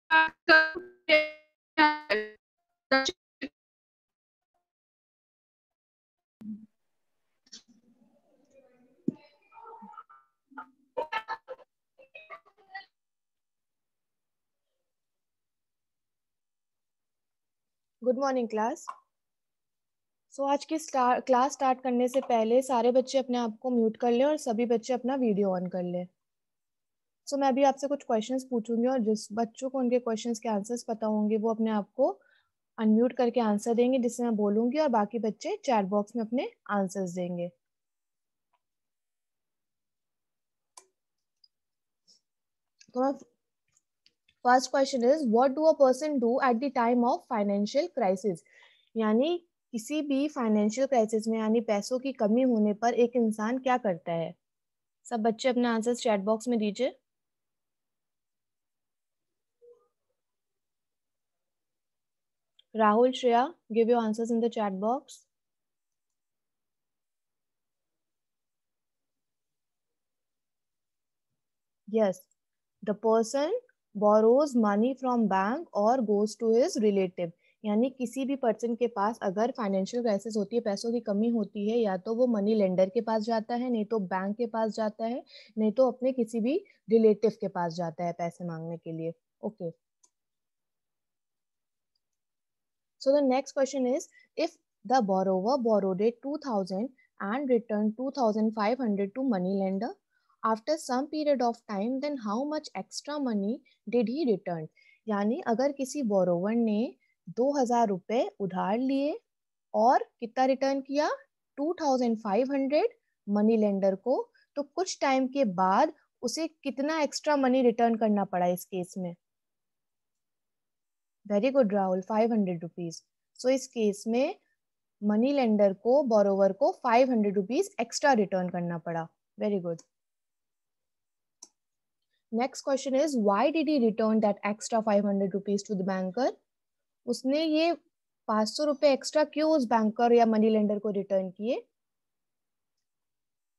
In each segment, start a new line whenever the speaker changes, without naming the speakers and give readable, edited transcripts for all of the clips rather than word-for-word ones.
Good morning class. सो आज की class start करने से पहले सारे बच्चे अपने आप को म्यूट कर लें और सभी बच्चे अपना वीडियो ऑन कर लें। सो मैं अभी आपसे कुछ क्वेश्चंस पूछूंगी और जिस बच्चों को उनके क्वेश्चंस के आंसर्स पता होंगे वो अपने आप को अनम्यूट करके आंसर देंगे, जिससे मैं बोलूंगी और बाकी बच्चे चैट बॉक्स में अपने आंसर्स देंगे। तो first question is what do a person do at the time of financial crisis. यानी किसी भी फाइनेंशियल क्राइसिस में यानी पैसों की कमी होने पर एक इंसान क्या करता है। सब बच्चे अपने आंसर्स चैट बॉक्स में दीजिए। Rahul, Shreya, give your answers in the chat box. Yes, the person borrows money from bank or goes to his relative. यानी किसी भी पर्सन के पास अगर फाइनेंशियल क्राइसिस होती है, पैसों की कमी होती है, या तो वो मनी लेंडर के पास जाता है, नहीं तो बैंक के पास जाता है, नहीं तो अपने किसी भी रिलेटिव के पास जाता है पैसे मांगने के लिए। Okay, so the next question is, if the borrower borrowed 2000 and returned 2500 to money lender after some period of time, then how much extra money did he return। यानी अगर किसी बोरोवर ने 2000 रुपए उधार लिए और कितना रिटर्न किया 2500 मनी लेंडर को, तो कुछ टाइम के बाद उसे कितना एक्स्ट्रा मनी रिटर्न करना पड़ा इस केस में। Very good Rahul, 500 rupees. So इस केस में मनी लेंडर को बोरोवर को 500 रुपीज एक्स्ट्रा रिटर्न करना पड़ा। Very good. Next question is why did he return that extra 500 rupees to the banker. उसने ये 500 रुपए एक्स्ट्रा क्यों उस बैंकर या मनी लेंडर को रिटर्न किए।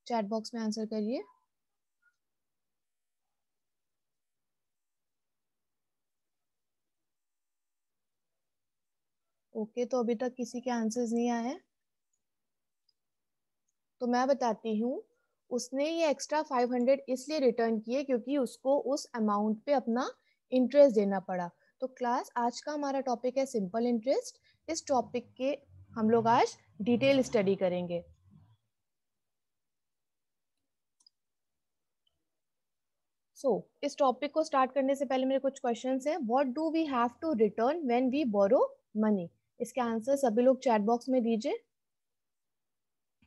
चैट बॉक्स में आंसर करिए। ओके, तो अभी तक किसी के आंसर्स नहीं आए, तो मैं बताती हूँ। उसने ये एक्स्ट्रा 500 इसलिए रिटर्न किए क्योंकि उसको उस अमाउंट पे अपना इंटरेस्ट देना पड़ा। तो क्लास, आज का हमारा टॉपिक है सिंपल इंटरेस्ट। इस टॉपिक के हम लोग आज डिटेल स्टडी करेंगे। इस टॉपिक को स्टार्ट करने से पहले मेरे कुछ क्वेश्चंस हैं। What do we have to return when we borrow money. इसके आंसर सभी लोग चैट बॉक्स में दीजिए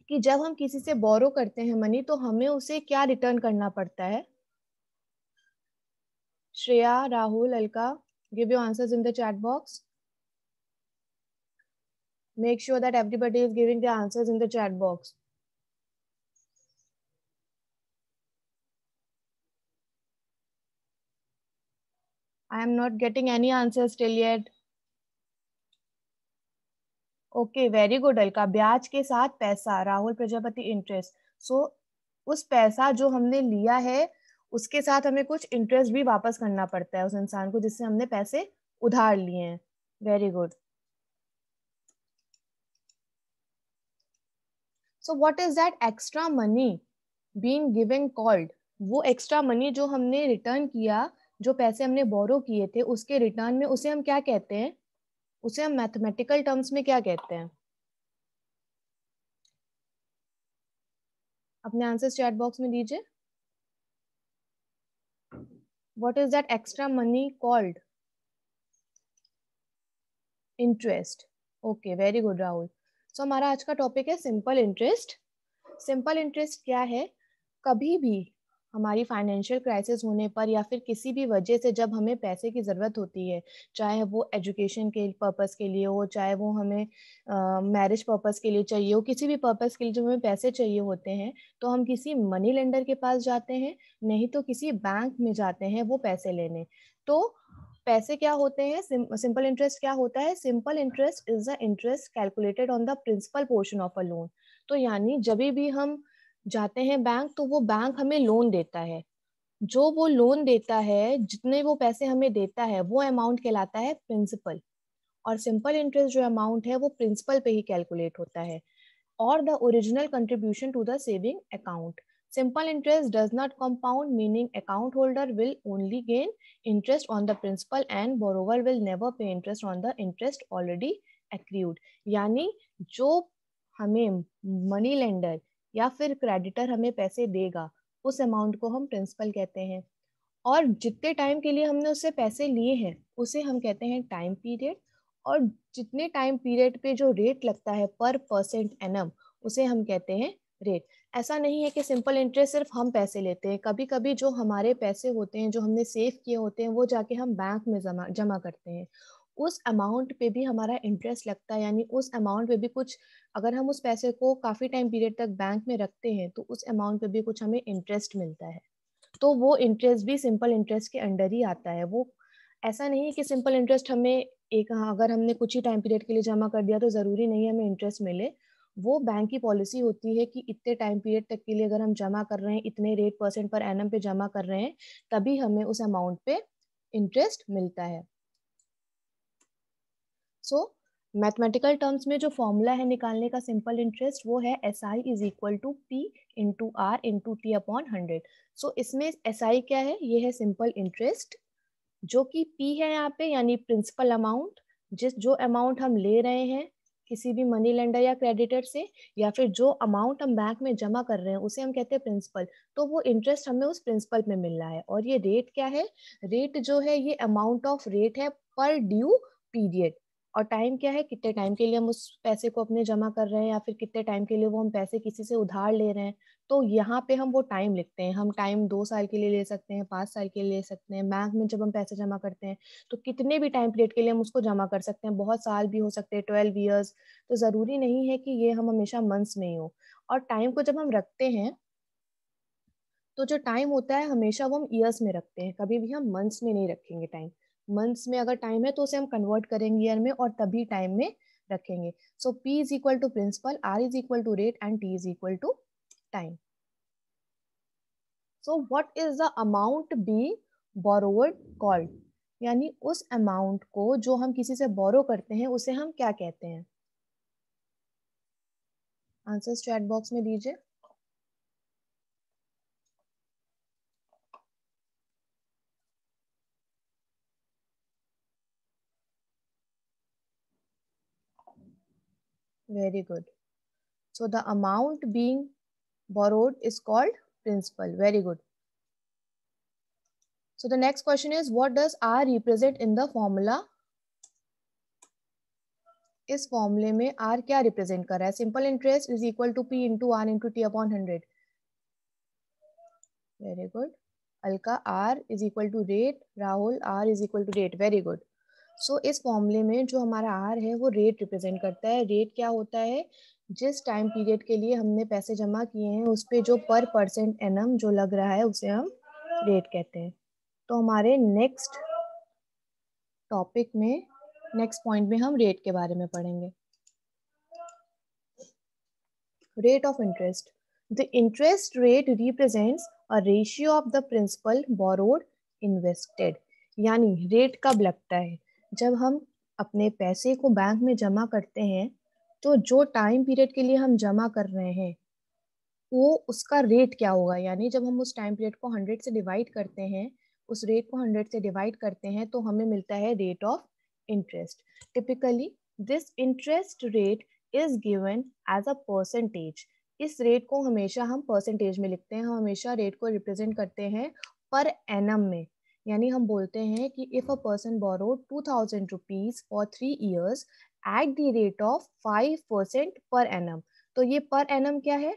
कि जब हम किसी से बोरो करते हैं मनी तो हमें उसे क्या रिटर्न करना पड़ता है। Shreya, Rahul, Alka, give your answers in the chat box. Make sure that everybody is giving the answers in the chat box. I am not getting any answers till yet. Okay, very good Alka. ब्याज के साथ पैसा, Rahul Prajapati, interest. उस पैसा जो हमने लिया है उसके साथ हमें कुछ इंटरेस्ट भी वापस करना पड़ता है उस इंसान को जिससे हमने पैसे उधार लिए हैं। Very good. So what is that extra money being given called. वो एक्स्ट्रा मनी जो हमने रिटर्न किया, जो पैसे हमने बोरो किए थे उसके रिटर्न में, उसे हम क्या कहते हैं। उसे हम मैथमेटिकल टर्म्स में क्या कहते हैं। अपने आंसर्स चैट बॉक्स में दीजिए। What is that extra money called. Interest. Okay, very good Rahul. So हमारा आज का टॉपिक है सिंपल इंटरेस्ट। सिंपल इंटरेस्ट क्या है। कभी भी हमारी फाइनेंशियल क्राइसिस होने पर या फिर किसी भी वजह से जब हमें पैसे की ज़रूरत होती है, चाहे वो एजुकेशन के पर्पस के लिए हो, चाहे वो हमें मैरिज पर्पस के लिए चाहिए हो, किसी भी पर्पस के लिए जब हमें पैसे चाहिए होते हैं तो हम किसी मनी लेंडर के पास जाते हैं, नहीं तो किसी बैंक में जाते हैं वो पैसे लेने। तो पैसे क्या होते हैं, सिंपल इंटरेस्ट क्या होता है। Simple interest is the interest calculated on the principal portion of a loan. तो यानी जब भी हम जाते हैं बैंक तो वो बैंक हमें लोन देता है। जो वो लोन देता है, जितने वो पैसे हमें देता है, वो अमाउंट कहलाता है प्रिंसिपल, और सिंपल इंटरेस्ट जो अमाउंट है वो प्रिंसिपल पे ही कैलकुलेट होता है, और the original contribution to the saving account. Simple interest does not compound, meaning account holder will only gain interest on the principal and borrower will never pay interest on the interest already accrued. यानी जो हमें money lender या फिर creditor हमें पैसे देगा, उस amount को हम प्रिंसिपल कहते हैं, और जितने टाइम के लिए हमने उससे पैसे लिए हैं उसे हम कहते हैं टाइम पीरियड, और जितने टाइम पीरियड पे जो रेट लगता है पर परसेंट एनम, उसे हम कहते हैं रेट. ऐसा नहीं है कि सिंपल इंटरेस्ट सिर्फ हम पैसे लेते हैं, कभी कभी जो हमारे पैसे होते हैं जो हमने सेव किए होते हैं वो जाके हम बैंक में जमा जमा करते हैं, उस अमाउंट पे भी हमारा इंटरेस्ट लगता है. यानी उस अमाउंट पे भी कुछ, अगर हम उस पैसे को काफ़ी टाइम पीरियड तक बैंक में रखते हैं तो उस अमाउंट पे भी कुछ हमें इंटरेस्ट मिलता है, तो वो इंटरेस्ट भी सिंपल इंटरेस्ट के अंडर ही आता है. वो ऐसा नहीं है कि सिंपल इंटरेस्ट हमें एक, अगर हमने कुछ ही टाइम पीरियड के लिए जमा कर दिया तो ज़रूरी नहीं है हमें इंटरेस्ट मिले. वो बैंक की पॉलिसी होती है कि इतने टाइम पीरियड तक के लिए अगर हम जमा कर रहे हैं, इतने रेट परसेंट पर एनम पे जमा कर रहे हैं, तभी हमें उस अमाउंट पे इंटरेस्ट मिलता है. सो मैथमेटिकल टर्म्स में जो फॉर्मूला है निकालने का सिंपल इंटरेस्ट, वो है S I is equal to P into R into T upon 100. So इसमें एस आई क्या है, ये है सिंपल इंटरेस्ट, जो कि पी है यहाँ पे, यानी प्रिंसिपल अमाउंट, जो अमाउंट हम ले रहे हैं किसी भी मनी लेंडर या क्रेडिटर से, या फिर जो अमाउंट हम बैंक में जमा कर रहे हैं उसे हम कहते हैं प्रिंसिपल. तो वो इंटरेस्ट हमें उस प्रिंसिपल में मिल रहा है. और ये रेट क्या है, रेट जो है ये अमाउंट ऑफ रेट है पर ड्यू पीरियड, और टाइम क्या है, कितने टाइम के लिए हम उस पैसे को अपने जमा कर रहे हैं या फिर कितने टाइम के लिए वो हम पैसे किसी से उधार ले रहे हैं. तो यहाँ पे हम वो टाइम लिखते हैं. हम टाइम 2 साल के लिए ले सकते हैं, 5 साल के लिए ले सकते हैं. बैंक में जब हम पैसे जमा करते हैं तो कितने भी टाइम पीरियड के लिए हम उसको जमा कर सकते हैं, बहुत साल भी हो सकते हैं, 12 years. तो ज़रूरी नहीं है कि ये हम हमेशा मंथ्स में ही हो. और टाइम को जब हम रखते हैं तो जो टाइम होता है हमेशा वो हम ईयर्स में रखते हैं, कभी भी हम मंथ्स में नहीं रखेंगे टाइम. मंथ्स में अगर टाइम है तो उसे हम कन्वर्ट करेंगे ईयर में, और तभी टाइम में रखेंगे. So P is equal to principal, R is equal to rate and T is equal to time. So what is the amount be borrowed called, यानी उस अमाउंट को जो हम किसी से बोरो करते हैं उसे हम क्या कहते हैं. आंसर्स चैट बॉक्स में दीजिए. Very good. So the amount being borrowed is called principal. Very good. So the next question is, what does R represent in the formula? इस फॉर्मूले में R क्या रिप्रेजेंट कर रहा है. Simple interest is equal to P into R into T upon 100. Very good. Alka, R is equal to rate. Rahul, R is equal to rate. Very good. So इस फॉर्मूले में जो हमारा R है वो रेट रिप्रेजेंट करता है. रेट क्या होता है, जिस टाइम पीरियड के लिए हमने पैसे जमा किए हैं उस पे जो पर परसेंट एनम जो लग रहा है उसे हम रेट कहते हैं. तो हमारे नेक्स्ट टॉपिक में, नेक्स्ट पॉइंट में हम रेट के बारे में पढ़ेंगे. Rate of interest. The interest rate represents a ratio of the principal borrowed invested. यानी रेट कब लगता है, जब हम अपने पैसे को बैंक में जमा करते हैं, तो जो टाइम पीरियड के लिए हम जमा कर रहे हैं वो उसका रेट क्या होगा. यानी जब हम उस टाइम पीरियड को 100 से डिवाइड करते हैं, उस रेट को 100 से डिवाइड करते हैं तो हमें मिलता है rate of interest. Typically this interest rate is given as a percentage. इस रेट को हमेशा हम परसेंटेज में लिखते हैं. हम हमेशा रेट को रिप्रेजेंट करते हैं पर एनम में. यानी हम बोलते हैं कि if a person borrowed 2000 rupees for 3 years at the rate of 5% per annum. तो ये पर एनम क्या है,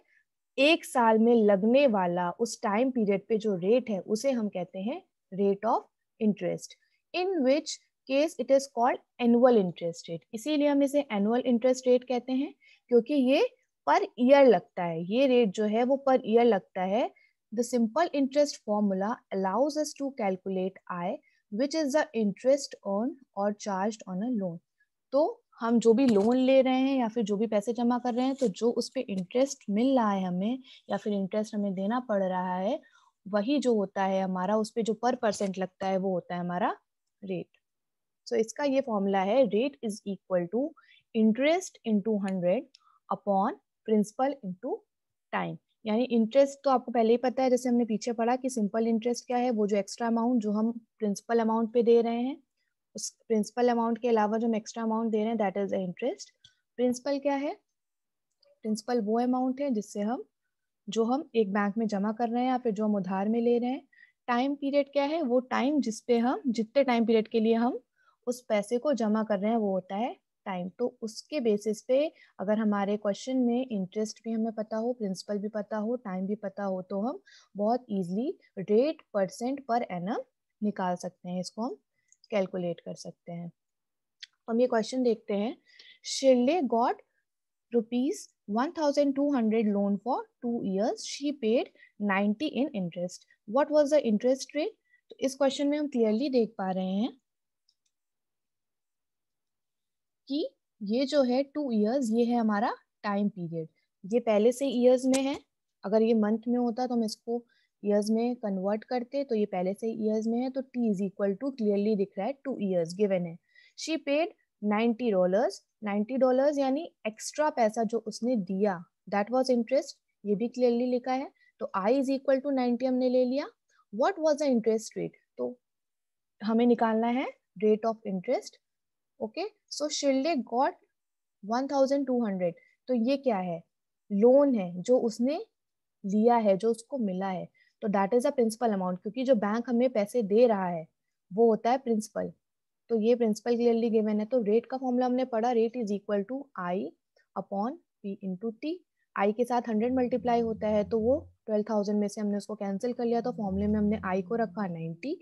एक साल में लगने वाला उस टाइम पीरियड पे जो रेट है उसे हम कहते हैं rate of interest. In which case it is called annual interest rate. इसीलिए हम इसे एनुअल इंटरेस्ट रेट कहते हैं, क्योंकि ये पर ईयर लगता है. ये रेट जो है वो पर ईयर लगता है. The simple interest formula allows us to calculate I, which is the interest earn or charged on a loan. तो हम जो भी लोन ले रहे हैं या फिर जो भी पैसे जमा कर रहे हैं, तो जो उस पर इंटरेस्ट मिल रहा है हमें या फिर इंटरेस्ट हमें देना पड़ रहा है, वही जो होता है हमारा, उस पे जो पर परसेंट लगता है वो होता है हमारा रेट। सो इसका ये फॉर्मूला है, rate is equal to interest into 100 upon principal into time. यानी इंटरेस्ट तो आपको पहले ही पता है, जैसे हमने पीछे पढ़ा कि सिंपल इंटरेस्ट क्या है, वो जो एक्स्ट्रा अमाउंट जो हम प्रिंसिपल अमाउंट पे दे रहे हैं, उस प्रिंसिपल अमाउंट के अलावा जो हम एक्स्ट्रा अमाउंट दे रहे हैं दैट इज इंटरेस्ट। प्रिंसिपल क्या है? प्रिंसिपल वो अमाउंट है जिससे हम, जो हम एक बैंक में जमा कर रहे हैं या फिर जो हम उधार में ले रहे हैं। टाइम पीरियड क्या है? वो टाइम जिसपे हम, जितने टाइम पीरियड के लिए हम उस पैसे को जमा कर रहे हैं वो होता है टाइम। तो उसके बेसिस पे अगर हमारे क्वेश्चन में इंटरेस्ट भी हमें पता हो, प्रिंसिपल भी पता हो, टाइम भी पता हो, तो हम बहुत easily rate percent per annum निकाल सकते हैं, इसको हम कैलकुलेट कर सकते हैं। हम ये क्वेश्चन देखते हैं। शिल्डे got rupees 1200 loan for 2 years. She paid 90 in interest. What was the interest rate? तो इस क्वेश्चन में हम क्लियरली देख पा रहे हैं कि ये जो है 2 years, ये है हमारा टाइम पीरियड। ये पहले से ईयर्स में है, अगर ये मंथ में होता तो हम इसको ईयर्स में कन्वर्ट करते, तो ये पहले से ईयर्स में है, तो t is equal to clearly दिख रहा है 2 years गिवन है। शी पेड $90, $90 यानी एक्स्ट्रा पैसा जो उसने दिया दैट वाज इंटरेस्ट, ये भी क्लियरली लिखा है। तो I इज इक्वल टू 90 हमने ले लिया। What was the interest rate? तो हमें निकालना है rate of interest. Okay, so शिल्डे गॉट 1200, तो ये क्या है? लोन है जो उसने लिया है, जो उसको मिला है, तो that is a principal amount, क्योंकि जो बैंक हमें पैसे दे रहा है वो होता है प्रिंसिपल। तो ये प्रिंसिपल क्लियरली गिवन है। तो रेट का फॉर्मूला हमने पढ़ा, rate is equal to I upon P into T. I के साथ 100 मल्टीप्लाई होता है, तो वो 12,000 में से हमने उसको कैंसिल कर लिया, तो फॉर्मूले में हमने आई को रखा 90।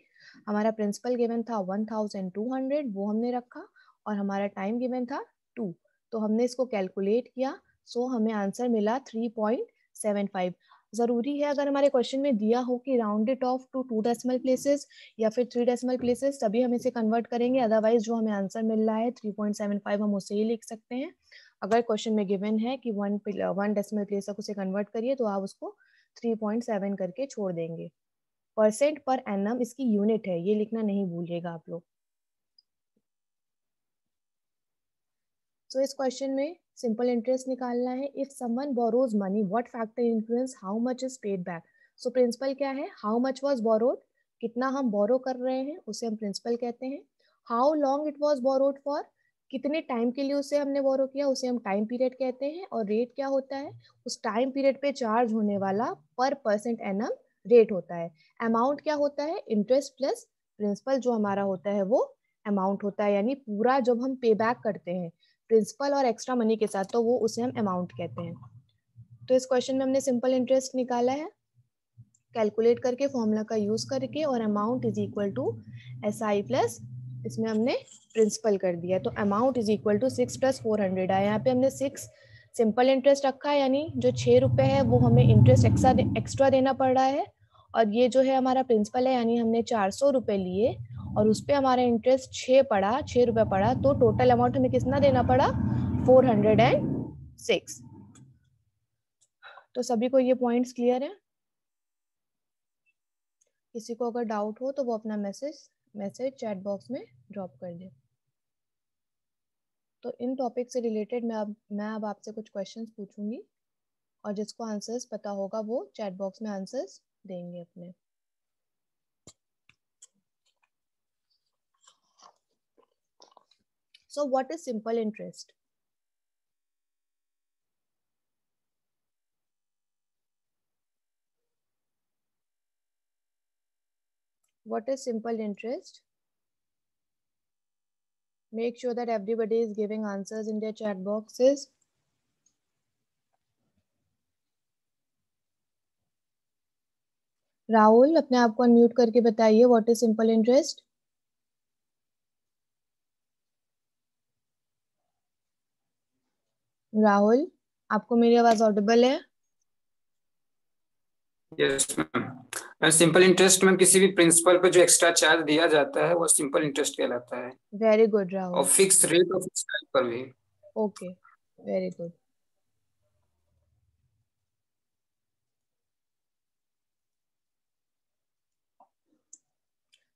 हमारा प्रिंसिपल गिवन था 1200, वो हमने रखा, और हमारा टाइम गिवन था 2, तो हमने इसको कैलकुलेट किया। सो हमें आंसर मिला 3.75। ज़रूरी है अगर हमारे क्वेश्चन में दिया हो कि round it off to 2 decimal places या फिर 3 डेसिमल प्लेसेस, तभी हम इसे कन्वर्ट करेंगे। अदरवाइज जो हमें आंसर मिल रहा है 3.75, हम उसे ही लिख सकते हैं। अगर क्वेश्चन में गिवन है कि 1 डेसिमल प्लेस तक उसे कन्वर्ट करिए, तो आप उसको 3.7 करके छोड़ देंगे। परसेंट पर एनम इसकी यूनिट है, ये लिखना नहीं भूलिएगा आप लोग। सो इस क्वेश्चन में सिंपल इंटरेस्ट निकालना है। If someone borrows money, what factor influence how much is paid back? So principal क्या है? हाउ मच वाज बोरोड, कितना हम बोरो कर रहे हैं उसे हम प्रिंसिपल कहते हैं। How long it was borrowed for, कितने टाइम के लिए उसे हमने बोरो किया, उसे हम टाइम पीरियड कहते हैं। और रेट क्या होता है? उस टाइम पीरियड पे चार्ज होने वाला पर परसेंट एनम रेट होता है। अमाउंट क्या होता है? इंटरेस्ट प्लस प्रिंसिपल जो हमारा होता है वो अमाउंट होता है, यानी पूरा जब हम पे बैक करते हैं प्रिंसिपल और एक्स्ट्रा मनी के साथ, तो वो उसे हम अमाउंट कहते हैं। तो इस क्वेश्चन में हमने सिंपल इंटरेस्ट निकाला है कैलकुलेट करके, फॉर्मूला का यूज करके, और amount is equal to SI plus इसमें हमने प्रिंसिपल कर दिया। तो अमाउंट इज इक्वल टू 6 + 400 आया। यहाँ पे हमने 6 सिंपल इंटरेस्ट रखा है, यानी जो 6 रुपए है वो हमें इंटरेस्ट एक्स्ट्रा देना पड़ रहा है, और ये जो है हमारा प्रिंसिपल है, यानी हमने 400 रुपए लिए और उस पर हमारा इंटरेस्ट 6 रुपए पड़ा, तो टोटल अमाउंट हमें कितना देना पड़ा? 406। तो सभी को ये पॉइंट्स क्लियर है? किसी को अगर डाउट हो तो वो अपना मैसेज चैट बॉक्स में ड्रॉप कर दे। तो इन टॉपिक से रिलेटेड मैं अब आपसे कुछ क्वेश्चंस पूछूंगी, और जिसको आंसर्स पता होगा वो चैट बॉक्स में आंसर्स देंगे अपने। सो what is simple interest? What is simple interest? Make sure that everybody is giving answers in their chat boxes. Rahul, अपने आप को अनम्यूट करके बताइए what is simple interest. Rahul, आपको मेरी आवाज ऑडिबल है?
Yes ma'am. सिंपल इंटरेस्ट में किसी भी प्रिंसिपल पर जो एक्स्ट्रा चार्ज दिया जाता है वो सिंपल इंटरेस्ट कहलाता है,
वेरी गुड राहुल।
और फिक्स रेट और फिक्स टाइम पर भी।
Okay, very good.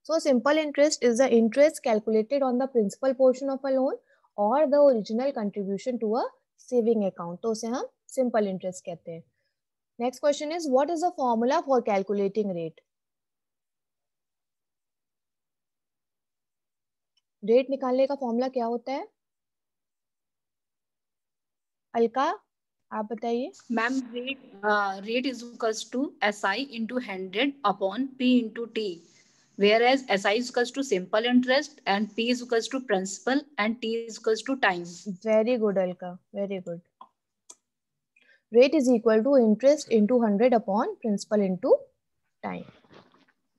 So simple interest is the interest calculated on the principal portion of a loan or the original contribution to a saving account. तो उसे हम simple interest कहते हैं. Next question is, what is the formula for calculating rate? Rate निकालने का formula क्या होता है? अलका, आप बताइए.
Ma'am, rate is equals to SI into 100 upon P into T, whereas SI is equals to simple interest and P is equals to principal and T is equals to time.
Very good, Alka. Very good. Rate is equal to interest into 100 upon principal into time.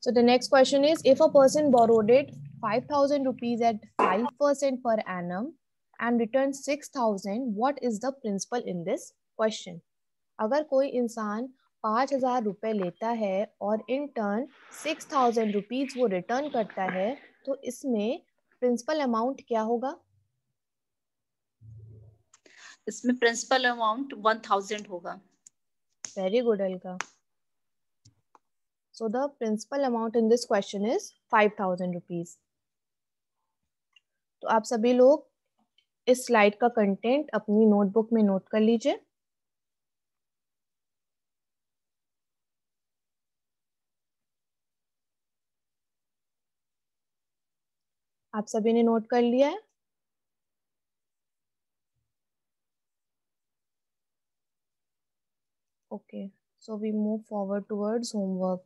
So the next question is, if a person borrowed it 5,000 rupees at 5% per annum and returned 6,000, what is the principal in this question? अगर कोई इंसान 5,000 रुपए लेता है और in turn 6,000 rupees वो return करता है, तो इसमें प्रिंसिपल अमाउंट क्या होगा?
इसमें प्रिंसिपल अमाउंट 1,000 होगा.
Very good, Alka. So the principal amount in this question is 5,000 rupees. तो आप सभी लोग इस स्लाइड का कंटेंट अपनी नोटबुक में नोट कर लीजिए. आप सभी ने नोट कर लिया है? Okay, so we move forward towards homework.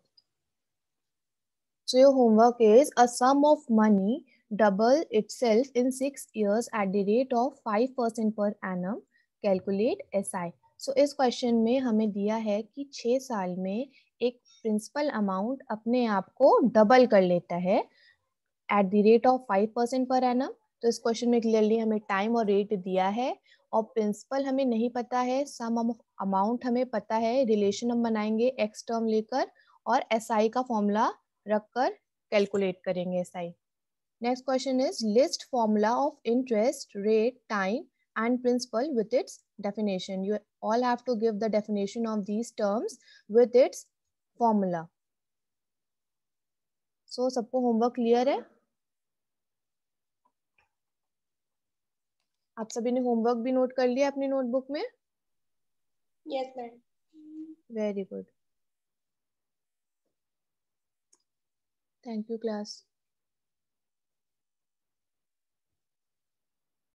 So your homework is, a sum of money double itself in 6 years at the rate of 5% per annum. Calculate SI. So इस क्वेश्चन में हमें दिया है कि 6 साल में एक प्रिंसिपल अमाउंट अपने आप को डबल कर लेता है at the rate of 5% per annum. तो इस क्वेश्चन में क्लियरली हमें टाइम और रेट दिया है और प्रिंसिपल हमें नहीं पता है, सम अमाउंट हमें पता है. रिलेशन हम बनाएंगे एक्स टर्म लेकर और SI का फॉर्मूला रखकर कैलकुलेट करेंगे SI. Next question is, list formula of interest, rate, time and principal with its definition. You all have to give the definition of these terms with its formula. So सबको homework clear है? आप सभी ने homework भी note कर लिया अपनी notebook में?
Yes ma'am.
Very good. Thank you class.